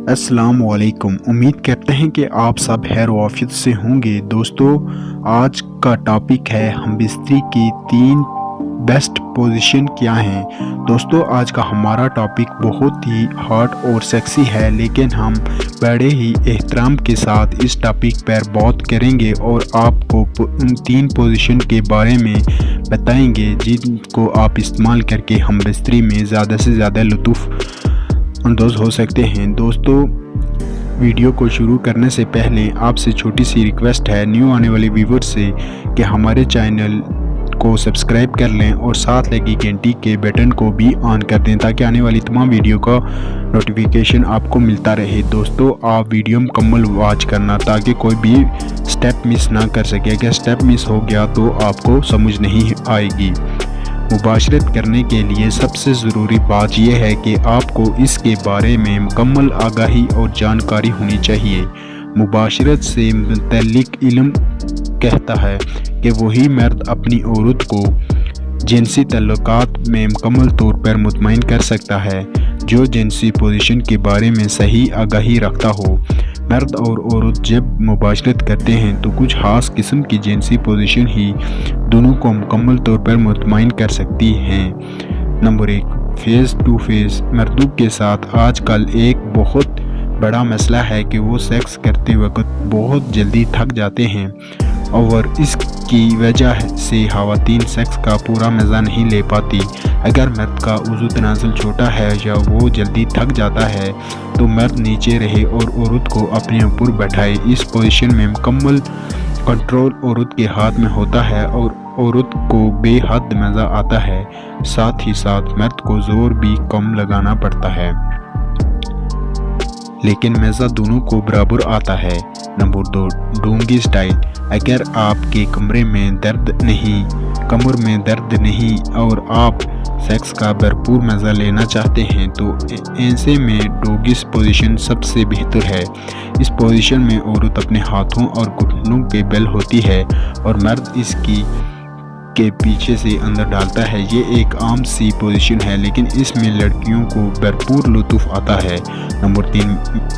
अस्सलाम वालेकुम। उम्मीद करते हैं कि आप सब खैर वाफियत से होंगे। दोस्तों, आज का टॉपिक है हम बिस्तरी की 3 बेस्ट पोजीशन क्या हैं। दोस्तों, आज का हमारा टॉपिक बहुत ही हॉट और सेक्सी है, लेकिन हम बड़े ही एहतराम के साथ इस टॉपिक पर बात करेंगे और आपको उन 3 पोजीशन के बारे में बताएंगे जिनको आप इस्तेमाल करके हम बिस्तरी में ज़्यादा से ज़्यादा लुत्फ़ अंदाज़ हो सकते हैं। दोस्तों, वीडियो को शुरू करने से पहले आपसे छोटी सी रिक्वेस्ट है न्यू आने वाले व्यूवर से कि हमारे चैनल को सब्सक्राइब कर लें और साथ लगी घंटी के बटन को भी ऑन कर दें ताकि आने वाली तमाम वीडियो का नोटिफिकेशन आपको मिलता रहे। दोस्तों, आप वीडियो मुकम्मल वॉच करना ताकि कोई भी स्टेप मिस ना कर सके। अगर स्टेप मिस हो गया तो आपको समझ नहीं आएगी। मुबाशरत करने के लिए सबसे ज़रूरी बात यह है कि आपको इसके बारे में मुकम्मल आगाही और जानकारी होनी चाहिए। मुबाशरत से मुतल्लिक इल्म कहता है कि वही मर्द अपनी औरत को जिनसी तल्लुकात में मुकम्मल तौर पर मुतमईन कर सकता है जो जिनसी पोजीशन के बारे में सही आगाही रखता हो। मर्द और औरत जब मुबाशरत करते हैं तो कुछ खास किस्म की जिनसी पोजीशन ही दोनों को मुकम्मल तौर पर मुतमईन कर सकती हैं। Number 1, face to face. मर्दों के साथ आजकल एक बहुत बड़ा मसला है कि वो सेक्स करते वक्त बहुत जल्दी थक जाते हैं और इसकी वजह से ख़वातीन सेक्स का पूरा मज़ा नहीं ले पाती। अगर मर्द का उज़ू तनाज़ुल छोटा है या वो जल्दी थक जाता है तो मर्द नीचे रहे और औरत को अपने ऊपर बैठाए। इस पोजीशन में मुकम्मल कंट्रोल औरत के हाथ में होता है और औरत को बेहद मज़ा आता है। साथ ही साथ मर्द को ज़ोर भी कम लगाना पड़ता है, लेकिन मज़ा दोनों को बराबर आता है। नंबर 2, डोंगी स्टाइल। अगर आपके कमर में दर्द नहीं और आप सेक्स का भरपूर मज़ा लेना चाहते हैं तो ऐसे में डोगी पोजीशन सबसे बेहतर है। इस पोजीशन में औरत अपने हाथों और घुटनों के बल होती है और मर्द इसकी के पीछे से अंदर डालता है। ये एक आम सी पोजीशन है, लेकिन इसमें लड़कियों को भरपूर लुत्फ़ आता है। Number 3,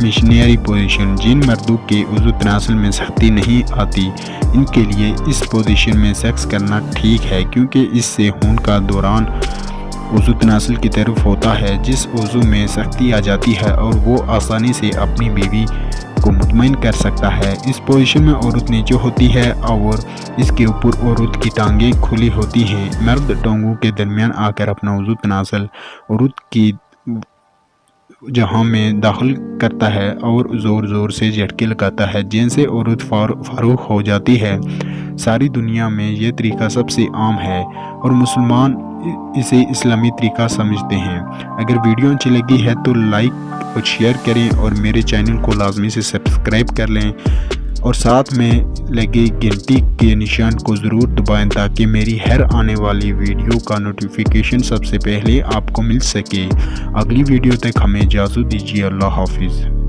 missionary position. जिन मर्दों के उज़ू तनाज़ुल में सख्ती नहीं आती, इनके लिए इस पोजीशन में सेक्स करना ठीक है, क्योंकि इससे खून का दौरान उज़ू तनाज़ुल की तरफ होता है। जिस उज़ू में सख्ती आ जाती है और वो आसानी से अपनी बीवी को मुतमईन कर सकता है। इस पोजीशन में औरत नीचे होती है और इसके ऊपर औरत की टांगें खुली होती हैं। मर्द टांगों के दरमियान आकर अपना उज़ू तनाज़ुल औरत की जहां में दाखिल करता है और ज़ोर ज़ोर से झटके लगाता है, जिनसे औरत फारूक हो जाती है। सारी दुनिया में ये तरीका सबसे आम है और मुसलमान इसे इस्लामी तरीका समझते हैं। अगर वीडियो अच्छी लगी है तो लाइक और शेयर करें और मेरे चैनल को लाजमी से सब्सक्राइब कर लें और साथ में लगे घंटी के निशान को ज़रूर दबाएं ताकि मेरी हर आने वाली वीडियो का नोटिफिकेशन सबसे पहले आपको मिल सके। अगली वीडियो तक हमें इजाज़त दीजिए। अल्लाह हाफिज़।